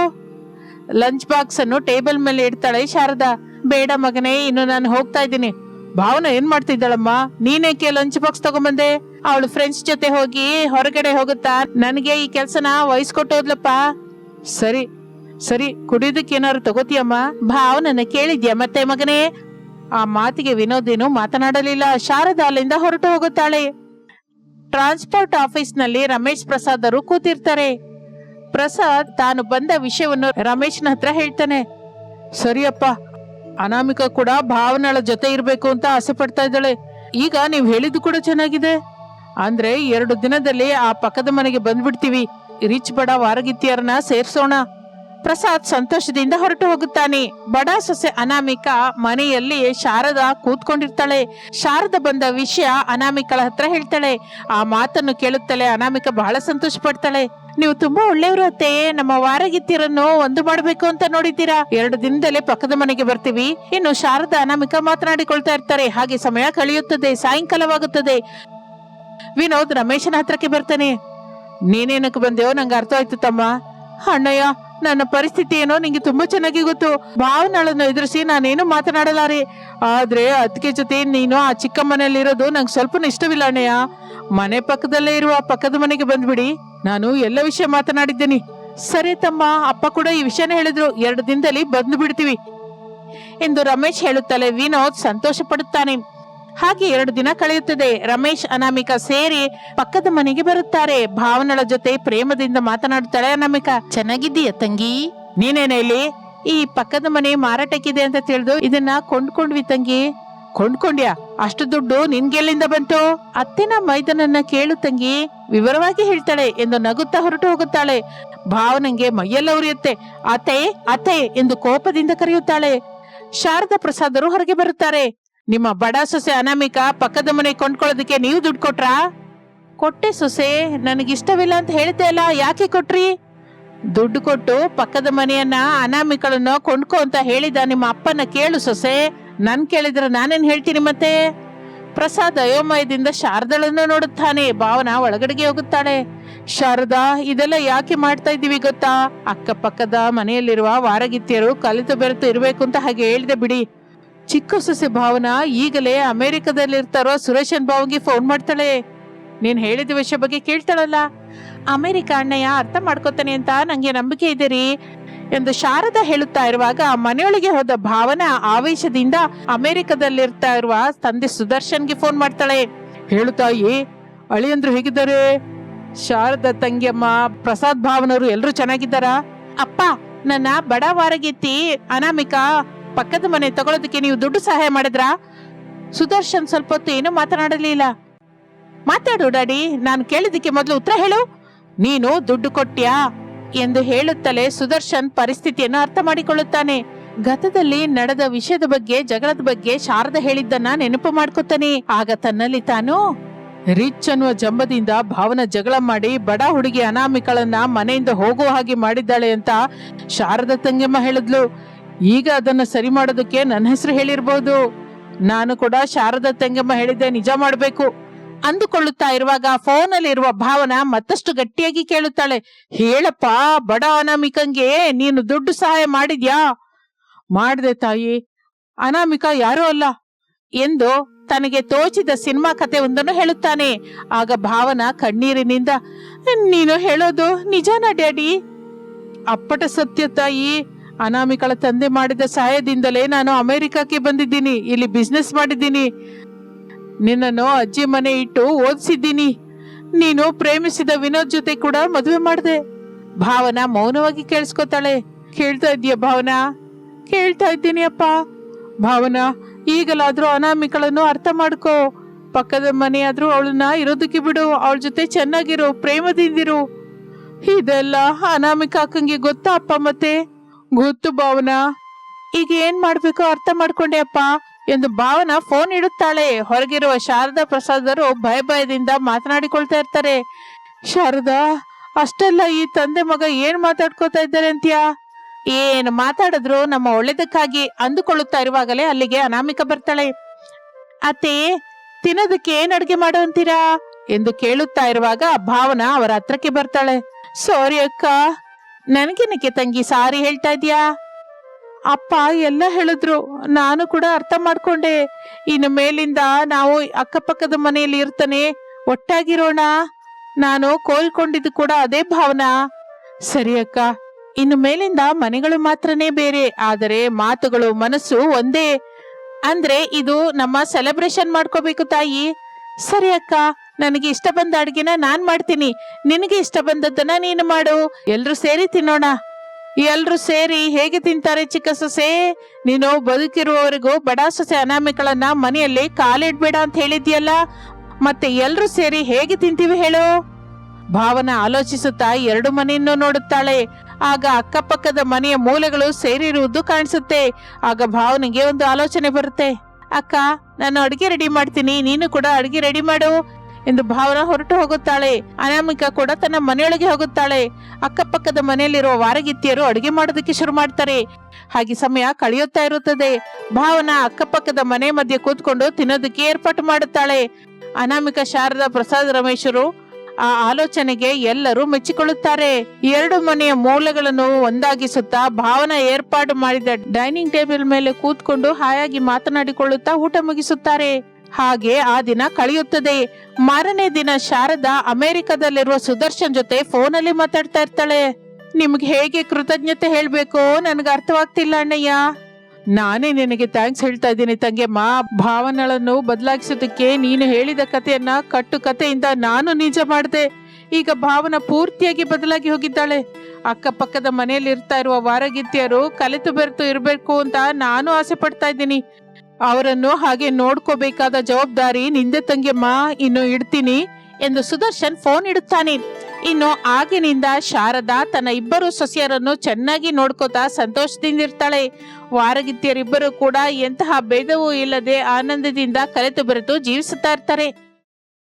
ಲಂಚ್ ಬಾಕ್ಸ್ ಅನ್ನು ಟೇಬಲ್ ಮೇಲೆ ಇಡ್ತಾಳೆ ಶಾರದಾ. ಬೇಡ ಮಗನೇ, ಇನ್ನು ನಾನು ಹೋಗ್ತಾ ಇದ್ದೀನಿ. ಭಾವನಾ ಏನ್ ಮಾಡ್ತಿದ್ದಾಳಮ್ಮ? ನೀನೇಕೆ ಲಂಚ್ ಬಾಕ್ಸ್ ತಗೊಂಬಂದೆ? ಅವಳು ಫ್ರೆಂಡ್ಸ್ ಜೊತೆ ಹೋಗಿ ಹೊರಗಡೆ ಹೋಗುತ್ತಾ ನನಗೆ ಈ ಕೆಲ್ಸನ ವಹಿಸ್ಕೊಟ್ಟೋದ್ಲಪ್ಪ. ಸರಿ ಸರಿ, ಕುಡಿಯೋದಕ್ಕೆ ಏನಾದ್ರು ತಗೋತಿಯಮ್ಮ? ಭಾವನನ್ನ ಕೇಳಿದ್ಯಾ ಮತ್ತೆ ಮಗನೇ? ಆ ಮಾತಿಗೆ ವಿನೋದೇನು ಮಾತನಾಡಲಿಲ್ಲ. ಶಾರದಾ ಅಲ್ಲಿಂದ ಹೊರಟು ಹೋಗುತ್ತಾಳೆ. ಟ್ರಾನ್ಸ್ಪೋರ್ಟ್ ಆಫೀಸ್ ನಲ್ಲಿ ರಮೇಶ್ ಪ್ರಸಾದರು ಕೂತಿರ್ತಾರೆ. ಪ್ರಸಾದ್ ತಾನು ಬಂದ ವಿಷಯವನ್ನು ರಮೇಶ್ನ ಹತ್ರ ಹೇಳ್ತಾನೆ. ಸರಿಯಪ್ಪ, ಅನಾಮಿಕಾ ಕೂಡ ಭಾವನಾಳ ಜೊತೆ ಇರ್ಬೇಕು ಅಂತ ಆಸೆ ಪಡ್ತಾ ಇದ್ದಾಳೆ. ಈಗ ನೀವ್ ಹೇಳಿದ್ದು ಕೂಡ ಚೆನ್ನಾಗಿದೆ. ಅಂದ್ರೆ 2 ದಿನದಲ್ಲಿ ಆ ಪಕ್ಕದ ಮನೆಗೆ ಬಂದ್ಬಿಡ್ತೀವಿ. ರಿಚ್ ಬಡ ವಾರಗಿತ್ತಿಯರನ್ನ ಸೇರ್ಸೋಣ. ಪ್ರಸಾದ್ ಸಂತೋಷದಿಂದ ಹೊರಟು ಹೋಗುತ್ತಾನೆ. ಬಡ ಸೊಸೆ ಅನಾಮಿಕಾ ಮನೆಯಲ್ಲಿ ಶಾರದಾ ಕೂತ್ಕೊಂಡಿರ್ತಾಳೆ. ಶಾರದಾ ಬಂದ ವಿಷಯ ಅನಾಮಿಕಳ ಹತ್ರ ಹೇಳ್ತಾಳೆ. ಆ ಮಾತನ್ನು ಕೇಳುತ್ತಲೇ ಅನಾಮಿಕಾ ಬಹಳ ಸಂತೋಷ ಪಡ್ತಾಳೆ. ನೀವು ತುಂಬಾ ಒಳ್ಳೆಯವರು ಅತ್ತೆ. ನಮ್ಮ ವಾರಗಿತ್ತಿರನ್ನು ಒಂದು ಮಾಡಬೇಕು ಅಂತ ನೋಡಿದ್ದೀರಾ. 2 ದಿನದಲ್ಲೇ ಪಕ್ಕದ ಮನೆಗೆ ಬರ್ತೀವಿ. ಇನ್ನು ಶಾರದಾ ಅನಾಮಿಕಾ ಮಾತನಾಡಿಕೊಳ್ತಾ ಇರ್ತಾರೆ. ಹಾಗೆ ಸಮಯ ಕಳೆಯುತ್ತದೆ. ಸಾಯಂಕಾಲವಾಗುತ್ತದೆ. ವಿನೋದ್ ರಮೇಶನ ಹತ್ರಕ್ಕೆ ಬರ್ತಾನೆ. ನೀನೇನಕ್ಕೆ ಬಂದೇವೋ ನಂಗೆ ಅರ್ಥ ಆಯ್ತು ತಮ್ಮ. ಅಣ್ಣಯ್ಯ, ನನ್ನ ಪರಿಸ್ಥಿತಿ ಏನೋ ನಿಂಗೆ ತುಂಬಾ ಚೆನ್ನಾಗಿ ಗೊತ್ತು. ಭಾವನಾಳನ್ನು ಎದುರಿಸಿ ನಾನೇನು ಮಾತನಾಡಲಾರೆ. ಆದ್ರೆ ಅದಕ್ಕೆ ಜೊತೆ ನೀನು ಆ ಚಿಕ್ಕ ಮನೆಯಲ್ಲಿ ಇರೋದು ನಂಗೆ ಸ್ವಲ್ಪ ಇಷ್ಟವಿಲ್ಲ ಅಣ್ಣಯ್ಯ. ಮನೆ ಪಕ್ಕದಲ್ಲೇ ಇರುವ ಪಕ್ಕದ ಮನೆಗೆ ಬಂದ್ಬಿಡಿ. ನಾನು ಎಲ್ಲ ವಿಷಯ ಮಾತನಾಡಿದ್ದೀನಿ. ಸರಿ ತಮ್ಮ, ಅಪ್ಪ ಕೂಡ ಈ ವಿಷಯನ ಹೇಳಿದ್ರು. 2 ದಿನದಲ್ಲಿ ಬಂದು ಬಿಡ್ತೀವಿ ಎಂದು ರಮೇಶ್ ಹೇಳುತ್ತಲೇ ವಿನೋದ್ ಸಂತೋಷ ಪಡುತ್ತಾನೆ. ಹಾಗೆ 2 ದಿನ ಕಳೆಯುತ್ತದೆ. ರಮೇಶ್ ಅನಾಮಿಕಾ ಸೇರಿ ಪಕ್ಕದ ಮನೆಗೆ ಬರುತ್ತಾರೆ. ಭಾವನಳ ಜೊತೆ ಪ್ರೇಮದಿಂದ ಮಾತನಾಡುತ್ತಾಳೆ ಅನಾಮಿಕಾ. ಚೆನ್ನಾಗಿದ್ದೀಯ ತಂಗಿ? ನೀನೇನೇ ಇಲ್ಲಿ? ಈ ಪಕ್ಕದ ಮನೆ ಮಾರಾಟಕ್ಕಿದೆ ಅಂತ ತಿಳಿದು ಇದನ್ನ ಕೊಂಡ್ಕೊಂಡ್ವಿ ತಂಗಿ. ಕೊಂಡ್ಕೊಂಡ್ಯಾ? ಅಷ್ಟು ದುಡ್ಡು ನಿನ್ಗೆಲ್ಲಿಂದ ಬಂತು? ಅತ್ತೆನ ಮೈದನನ್ನ ಕೇಳು ತಂಗಿ, ವಿವರವಾಗಿ ಹೇಳ್ತಾಳೆ ಎಂದು ನಗುತ್ತಾ ಹೊರಟು ಹೋಗುತ್ತಾಳೆ. ಭಾವನಂಗೆ ಮೈಯೆಲ್ಲ ಉರಿಯುತ್ತೆ. ಅತ್ತೆ ಅತ್ತೆ ಎಂದು ಕೋಪದಿಂದ ಕರೆಯುತ್ತಾಳೆ. ಶಾರದಾ ಪ್ರಸಾದರು ಹೊರಗೆ ಬರುತ್ತಾರೆ. ನಿಮ್ಮ ಬಡ ಸೊಸೆ ಅನಾಮಿಕಾ ಪಕ್ಕದ ಮನೆ ಕೊಂಡ್ಕೊಳ್ಳೋದಕ್ಕೆ ನೀವು ದುಡ್ಡು ಕೊಟ್ರಾ? ಕೊಟ್ಟೆ ಸೊಸೆ, ನನಗಿಷ್ಟವಿಲ್ಲ ಅಂತ ಹೇಳ್ತೆ ಅಲ್ಲ, ಯಾಕೆ ಕೊಟ್ರಿ? ದುಡ್ಡು ಕೊಟ್ಟು ಪಕ್ಕದ ಮನೆಯನ್ನ ಅನಾಮಿಕಳನ್ನ ಕೊಂಡ್ಕೊ ಅಂತ ಹೇಳಿದ ನಿಮ್ಮ ಅಪ್ಪನ ಕೇಳು ಸೊಸೆ. ನನ್ ಕೇಳಿದ್ರೆ ನಾನೇನ್ ಹೇಳ್ತೀನಿ ಮತ್ತೆ? ಪ್ರಸಾದ್ ಅಯೋಮಯದಿಂದ ಶಾರದಳನ್ನು ನೋಡುತ್ತಾನೆ. ಭಾವನಾ ಒಳಗಡೆಗೆ ಹೋಗುತ್ತಾಳೆ. ಶಾರದಾ, ಇದೆಲ್ಲ ಯಾಕೆ ಮಾಡ್ತಾ ಇದ್ದೀವಿ ಗೊತ್ತಾ? ಅಕ್ಕಪಕ್ಕದ ಮನೆಯಲ್ಲಿರುವ ವಾರಗಿತ್ತಿಯರು ಕಲಿತು ಬೆರೆತು ಇರ್ಬೇಕು ಅಂತ ಹಾಗೆ ಹೇಳ್ದೆ ಬಿಡಿ. ಚಿಕ್ಕ ಸೊಸೆ ಭಾವನಾ ಈಗಲೇ ಅಮೆರಿಕದಲ್ಲಿರ್ತಾರೋ ಸುರೇಶನ್ ಬಾವಂಗೆ ಫೋನ್ ಮಾಡ್ತಾಳೆ. ನೀನ್ ಹೇಳಿದ ವಿಷಯ ಬಗ್ಗೆ ಕೇಳ್ತಾಳಲ್ಲ. ಅಮೆರಿಕ ಅಣ್ಣಯ್ಯ ಅರ್ಥ ಮಾಡ್ಕೋತಾನೆ ಅಂತ ನಂಗೆ ನಂಬಿಕೆ ಇದೆ ರೀ ಎಂದು ಶಾರದಾ ಹೇಳುತ್ತಾ ಇರುವಾಗ ಮನೆಯೊಳಗೆ ಹೋದ ಭಾವನಾ ಆವೇಶದಿಂದ ಅಮೆರಿಕದಲ್ಲಿರ್ತಾ ಇರುವ ತಂದೆ ಸುದರ್ಶನ್ಗೆ ಫೋನ್ ಮಾಡ್ತಾಳೆ. ಹೇಳು ತಾಯಿ, ಅಳಿಯಂದ್ರು ಹೇಗಿದ್ದಾರೆ? ಶಾರದಾ ತಂಗಿಯಮ್ಮ, ಪ್ರಸಾದ್ ಭಾವನವರು ಎಲ್ರು ಚೆನ್ನಾಗಿದ್ದಾರಾ? ಅಪ್ಪ, ನನ್ನ ಬಡ ವಾರಗಿತ್ತಿ ಅನಾಮಿಕಾ ಪಕ್ಕದ ಮನೆ ತಗೊಳ್ಳೋದಕ್ಕೆ ನೀವು ದುಡ್ಡು ಸಹಾಯ ಮಾಡಿದ್ರಾ? ಸುದರ್ಶನ್ ಸ್ವಲ್ಪ ಹೊತ್ತು ಏನೂ ಮಾತನಾಡಲಿಲ್ಲ. ಮಾತಾಡು ಡ್ಯಾಡಿ, ನಾನು ಕೇಳಿದ್ದಕ್ಕೆ ಮೊದಲು ಉತ್ತರ ಹೇಳು. ನೀನು ದುಡ್ಡು ಕೊಟ್ಟ್ಯಾ ಎಂದು ಹೇಳುತ್ತಲೇ ಸುದರ್ಶನ್ ಪರಿಸ್ಥಿತಿಯನ್ನು ಅರ್ಥ ಮಾಡಿಕೊಳ್ಳುತ್ತಾನೆ. ಗತದಲ್ಲಿ ನಡೆದ ವಿಷಯದ ಬಗ್ಗೆ, ಜಗಳದ ಬಗ್ಗೆ ಶಾರದಾ ಹೇಳಿದ್ದನ್ನ ನೆನಪು ಮಾಡ್ಕೊತಾನೆ. ಆಗ ತನ್ನಲ್ಲಿ ತಾನು ರಿಚ್ ಅನ್ನುವ ಜಂಬದಿಂದ ಭಾವನ ಜಗಳ ಮಾಡಿ ಬಡ ಹುಡುಗಿ ಅನಾಮಿಕಳನ್ನ ಮನೆಯಿಂದ ಹೋಗುವ ಹಾಗೆ ಮಾಡಿದ್ದಾಳೆ ಅಂತ ಶಾರದಾ ತಂಗಮ್ಮ ಹೇಳಿದ್ಲು. ಈಗ ಅದನ್ನ ಸರಿ ಮಾಡೋದಕ್ಕೆ ನನ್ನ ಹೆಸರು ಹೇಳಿರ್ಬಹುದು. ನಾನು ಕೂಡ ಶಾರದಾ ತಂಗಮ್ಮ ಹೇಳಿದ್ದೆ ನಿಜ ಮಾಡ್ಬೇಕು ಅಂದುಕೊಳ್ಳುತ್ತಾ ಇರುವಾಗ ಫೋನಲ್ಲಿರುವ ಭಾವನ ಮತ್ತಷ್ಟು ಗಟ್ಟಿಯಾಗಿ ಕೇಳುತ್ತಾಳೆ. ಹೇಳಪ್ಪ, ಬಡ ಅನಾಮಿಕಂಗೆ ನೀನು ದುಡ್ಡು ಸಹಾಯ ಮಾಡಿದ್ಯಾ? ಮಾಡ್ದೆ ತಾಯಿ, ಅನಾಮಿಕಾ ಯಾರೂ ಅಲ್ಲ ಎಂದು ತನಗೆ ತೋಚಿದ ಸಿನಿಮಾ ಕತೆ ಒಂದನ್ನು ಹೇಳುತ್ತಾನೆ. ಆಗ ಭಾವನ ಕಣ್ಣೀರಿನಿಂದ, ನೀನು ಹೇಳೋದು ನಿಜಾನಾ ಡ್ಯಾಡಿ? ಅಪ್ಪಟ ಸತ್ಯ ತಾಯಿ. ಅನಾಮಿಕಳ ತಂದೆ ಮಾಡಿದ ಸಹಾಯದಿಂದಲೇ ನಾನು ಅಮೆರಿಕಕ್ಕೆ ಬಂದಿದ್ದೀನಿ. ಇಲ್ಲಿ ಬಿಸ್ನೆಸ್ ಮಾಡಿದ್ದೀನಿ. ನಿನ್ನನ್ನು ಅಜ್ಜಿ ಮನೆ ಇಟ್ಟು ಓದಿಸಿದ್ದೀನಿ. ನೀನು ಪ್ರೇಮಿಸಿದ ವಿನೋದ್ ಜೊತೆ ಕೂಡ ಮದುವೆ ಮಾಡಿದೆ. ಭಾವನಾ ಮೌನವಾಗಿ ಕೇಳಿಸ್ಕೊತಾಳೆ. ಕೇಳ್ತಾ ಇದೀಯ ಭಾವನಾ? ಕೇಳ್ತಾ ಇದ್ದೀನಿ ಅಪ್ಪ. ಭಾವನಾ, ಈಗಲಾದ್ರೂ ಅನಾಮಿಕಳನ್ನು ಅರ್ಥ ಮಾಡ್ಕೋ. ಪಕ್ಕದ ಮನೆಯಾದ್ರೂ ಅವಳನ್ನ ಇರೋದಕ್ಕೆ ಬಿಡು. ಅವಳ ಜೊತೆ ಚೆನ್ನಾಗಿರು, ಪ್ರೇಮದಿಂದಿರು. ಇದೆಲ್ಲ ಅನಾಮಿಕಾ ಅಕ್ಕಂಗೆ ಗೊತ್ತಾ ಅಪ್ಪ? ಮತ್ತೆ ಗೊತ್ತು ಭಾವನಾ. ಈಗ ಏನ್ ಮಾಡ್ಬೇಕೋ ಅರ್ಥ ಮಾಡ್ಕೊಂಡೆ ಅಪ್ಪ ಎಂದು ಭಾವನಾ ಫೋನ್ ಇಡುತ್ತಾಳೆ. ಹೊರಗಿರುವ ಶಾರದಾ ಪ್ರಸಾದರು ಭಯದಿಂದ ಮಾತನಾಡಿಕೊಳ್ತಾ ಇರ್ತಾರೆ. ಶಾರದಾ, ಅಷ್ಟೆಲ್ಲ ಈ ತಂದೆ ಮಗ ಏನ್ ಮಾತಾಡ್ಕೋತಾ ಇದ್ದಾರೆ ಅಂತ್ಯಾ? ಏನು ಮಾತಾಡಿದ್ರು ನಮ್ಮ ಒಳ್ಳೇದಕ್ಕಾಗಿ ಅಂದುಕೊಳ್ಳುತ್ತಾ ಇರುವಾಗಲೇ ಅಲ್ಲಿಗೆ ಅನಾಮಿಕಾ ಬರ್ತಾಳೆ. ಅತ್ತೆ, ತಿನ್ನೋದಕ್ಕೆ ಏನ್ ಅಡ್ಗೆ ಮಾಡು ಅಂತೀರಾ ಎಂದು ಕೇಳುತ್ತಾ ಇರುವಾಗ ಭಾವನಾ ಅವರ ಹತ್ರಕ್ಕೆ ಬರ್ತಾಳೆ. ಸಾರಿ ಅಕ್ಕ. ನನಗೇನಕ್ಕೆ ತಂಗಿ ಸಾರಿ ಹೇಳ್ತಾ ಇದ್ಯಾ? ಅಪ್ಪ ಎಲ್ಲ ಹೇಳಿದ್ರು, ನಾನು ಕೂಡ ಅರ್ಥ ಮಾಡ್ಕೊಂಡೆ. ಇನ್ನು ಮೇಲಿಂದ ನಾವು ಅಕ್ಕಪಕ್ಕದ ಮನೆಯಲ್ಲಿ ಇರ್ತಾನೆ, ಒಟ್ಟಾಗಿರೋಣ. ನಾನು ಕೋಲ್ಕೊಂಡಿದ್ದು ಕೂಡ ಅದೇ ಭಾವನಾ. ಸರಿ ಅಕ್ಕ, ಇನ್ನು ಮೇಲಿಂದ ಮನೆಗಳು ಮಾತ್ರನೇ ಬೇರೆ, ಆದರೆ ಮಾತುಗಳು ಮನಸ್ಸು ಒಂದೇ. ಅಂದ್ರೆ ಇದು ನಮ್ಮ ಸೆಲೆಬ್ರೇಷನ್ ಮಾಡ್ಕೋಬೇಕು ತಾಯಿ. ಸರಿ ಅಕ್ಕ, ನನಗೆ ಇಷ್ಟ ಬಂದ ಅಡ್ಗೆನ ನಾನ್ ಮಾಡ್ತೀನಿ, ನಿನಗೆ ಇಷ್ಟ ಬಂದದ್ದನ್ನ ನೀನು ಮಾಡು. ಎಲ್ರು ಸೇರಿ ತಿನ್ನೋಣ. ಎಲ್ರು ಸೇರಿ ಹೇಗೆ ತಿಂತಾರೆ ಚಿಕ್ಕ ಸೊಸೆ? ನೀನು ಬದುಕಿರುವವರೆಗೂ ಬಡ ಸೊಸೆ ಅನಾಮಿಕಳನ್ನ ಮನೆಯಲ್ಲಿ ಕಾಲಿಡ್ಬೇಡ ಅಂತ ಹೇಳಿದ್ಯಲ್ಲ, ಮತ್ತೆ ಎಲ್ರು ಸೇರಿ ಹೇಗೆ ತಿಂತೀವಿ ಹೇಳು? ಭಾವನಾ ಆಲೋಚಿಸುತ್ತಾ ಎರಡು ಮನೆಯನ್ನು ನೋಡುತ್ತಾಳೆ. ಆಗ ಅಕ್ಕಪಕ್ಕದ ಮನೆಯ ಮೂಲೆಗಳು ಸೇರಿರುವುದು ಕಾಣಿಸುತ್ತೆ. ಆಗ ಭಾವನೆಗೆ ಒಂದು ಆಲೋಚನೆ ಬರುತ್ತೆ. ಅಕ್ಕ, ನಾನು ಅಡಿಗೆ ರೆಡಿ ಮಾಡ್ತೀನಿ, ನೀನು ಕೂಡ ಅಡಿಗೆ ರೆಡಿ ಮಾಡು ಎಂದು ಭಾವನಾ ಹೊರಟು ಹೋಗುತ್ತಾಳೆ. ಅನಾಮಿಕಾ ಕೂಡ ತನ್ನ ಮನೆಯೊಳಗೆ ಹೋಗುತ್ತಾಳೆ. ಅಕ್ಕಪಕ್ಕದ ಮನೆಯಲ್ಲಿರುವ ವಾರಗಿತ್ತಿಯರು ಅಡುಗೆ ಮಾಡೋದಕ್ಕೆ ಶುರು ಮಾಡ್ತಾರೆ. ಹಾಗೆ ಸಮಯ ಕಳೆಯುತ್ತಾ ಇರುತ್ತದೆ. ಭಾವನಾ ಅಕ್ಕಪಕ್ಕದ ಮನೆ ಮಧ್ಯೆ ಕೂತ್ಕೊಂಡು ತಿನ್ನೋದಕ್ಕೆ ಏರ್ಪಾಟು ಮಾಡುತ್ತಾಳೆ. ಅನಾಮಿಕಾ, ಶಾರದಾ, ಪ್ರಸಾದ್, ರಮೇಶರು ಆ ಆಲೋಚನೆಗೆ ಎಲ್ಲರೂ ಮೆಚ್ಚಿಕೊಳ್ಳುತ್ತಾರೆ. ಎರಡು ಮನೆಯ ಮೂಲೆಗಳನ್ನು ಒಂದಾಗಿಸುತ್ತಾ ಭಾವನಾ ಏರ್ಪಾಡು ಮಾಡಿದ ಡೈನಿಂಗ್ ಟೇಬಲ್ ಮೇಲೆ ಕೂತ್ಕೊಂಡು ಹಾಯಾಗಿ ಮಾತನಾಡಿಕೊಳ್ಳುತ್ತಾ ಊಟ ಮುಗಿಸುತ್ತಾರೆ. ಹಾಗೆ ಆ ದಿನ ಕಳೆಯುತ್ತದೆ. ಮಾರನೇ ದಿನ ಶಾರದಾ ಅಮೆರಿಕದಲ್ಲಿರುವ ಸುದರ್ಶನ್ ಜೊತೆ ಫೋನಲ್ಲಿ ಮಾತಾಡ್ತಾ ಇರ್ತಾಳೆ. ನಿಮ್ಗೆ ಹೇಗೆ ಕೃತಜ್ಞತೆ ಹೇಳ್ಬೇಕು ನನಗೆ ಅರ್ಥವಾಗ್ತಿಲ್ಲ ಅಣ್ಣಯ್ಯ. ನಾನೇ ನಿನಗೆ ಥ್ಯಾಂಕ್ಸ್ ಹೇಳ್ತಾ ಇದ್ದೀನಿ ತಂಗೆಮ್ಮ. ಭಾವನೆಗಳನ್ನು ಬದಲಾಯಿಸೋದಕ್ಕೆ ನೀನು ಹೇಳಿದ ಕಥೆಯನ್ನ ಕಟ್ಟು ಕಥೆಯಿಂದ ನಾನು ನಿಜ ಮಾಡಿದೆ. ಈಗ ಭಾವನ ಪೂರ್ತಿಯಾಗಿ ಬದಲಾಗಿ ಹೋಗಿದ್ದಾಳೆ. ಅಕ್ಕಪಕ್ಕದ ಮನೆಯಲ್ಲಿ ಇರ್ತಾ ಇರುವ ವಾರಗಿತ್ತಿಯರು ಕಲಿತು ಬೆರೆತು ಇರಬೇಕು ಅಂತ ನಾನು ಆಸೆ ಪಡ್ತಾ ಇದ್ದೀನಿ. ಅವರನ್ನು ಹಾಗೆ ನೋಡ್ಕೋಬೇಕಾದ ಜವಾಬ್ದಾರಿ ನಿಂದೆ ತಂಗೆಮ್ಮ. ಇನ್ನು ಇಡ್ತೀನಿ ಎಂದು ಸುದರ್ಶನ್ ಫೋನ್ ಇಡುತ್ತಾನೆ. ಇನ್ನು ಆಗಿನಿಂದ ಶಾರದಾ ತನ್ನ ಇಬ್ಬರು ಸೊಸೆಯರನ್ನು ಚೆನ್ನಾಗಿ ನೋಡ್ಕೋತಾ ಸಂತೋಷದಿಂದಿರ್ತಾಳೆ. ವಾರಗಿತ್ತಿಯರಿಬ್ಬರು ಕೂಡ ಎಂತಹ ಭೇದವೂ ಇಲ್ಲದೆ ಆನಂದದಿಂದ ಕಲೆತು ಬೆರೆತು ಜೀವಿಸುತ್ತಾ ಇರ್ತಾರೆ.